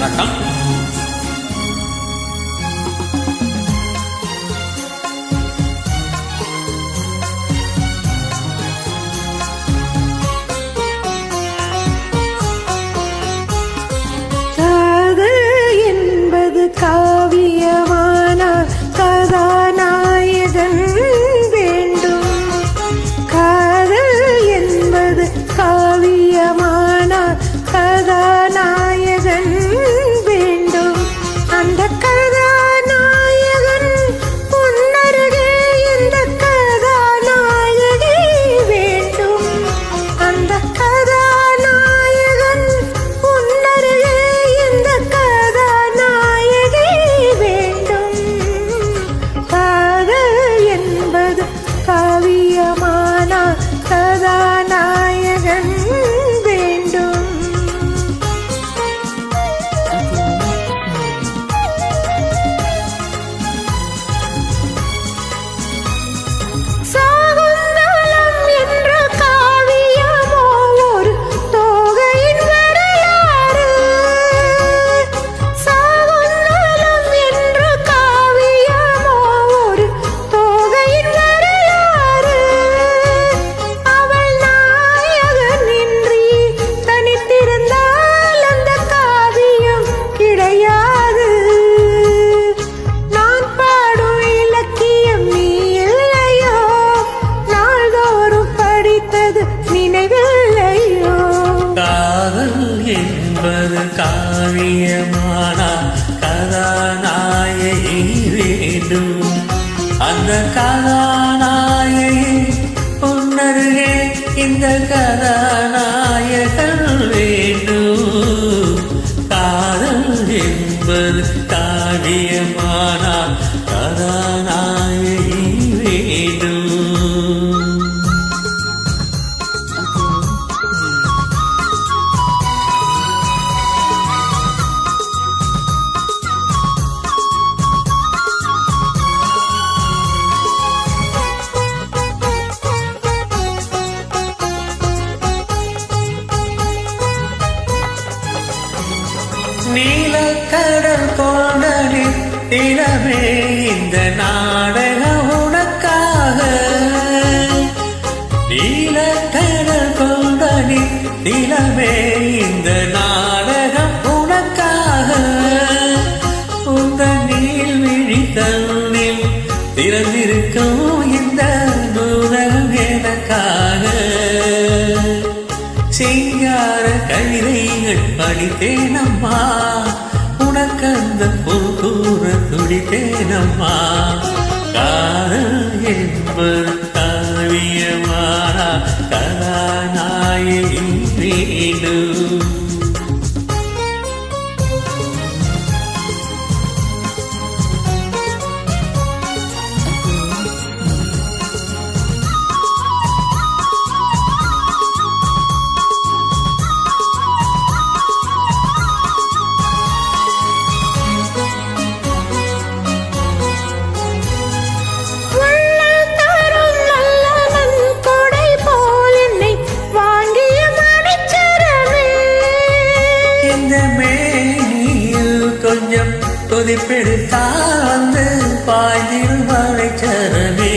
வணக்கம். காவியமான கதாநாயகன் வேண்டும். காதல் என்பது காவியமான கதாநாயகன் வேண்டும். அந்த கதாநாயகன் உன்னருகே இந்த கதாநாயகி வேண்டும். அந்த கதாநாயகன் உன்னருகே இந்த காவியமான கதாநாயகன் வேண்டும். சாகுந்தலம் என்ற காவியமோ ஒரு தோகையின் வரலாறு. சாகுந்தலம் என்ற காவியமோ ஒரு தோகையின் என்பது காவியமான கதாநாயகி வேண்டும். அந்த கதாநாயகி உன்னருகே இந்த கதாநாயகன் வேண்டும். காதல் என்பது காவியமான கதாநாயகி வேண்டும். நீலக்கடல் கொண்டனி நிலவே இந்த நாடகம் உனக்காக. நீலக்கடல் கொண்டனி நிலவே இந்த நாடகம் உனக்காக. உந்த நீள் விழி தன்னில் திறந்திருக்கும் இந்த நூலகம் எனக்காக. சிங்கார கவிதைகள் படித்தேனம்மா, உனக்கந்த கூற துடித்தேனம்மா. காதல் என்பது காவியமான கதாநாயகி வேண்டும். கொஞ்சம் கொதிப்பெடுத்தால் வந்து பாய்ந்திரு மலைச்சரமே.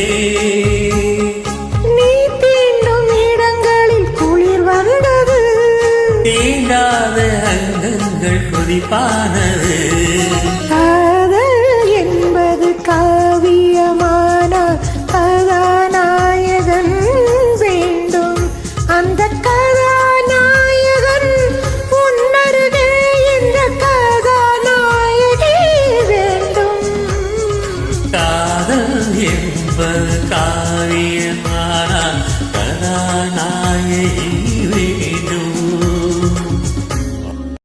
நீ தீண்டும் இடங்களில் குளிர் வந்தது, தீண்டாத அங்கங்கள் கொதிப்பானது. காதல் என்பது காவியமான கதாநாயகன் வேண்டும். அந்த கதாநாயகன் உன்னருகே இந்த கதாநாயகி வேண்டும். காதல் என்பது காவியமான கதாநாயகி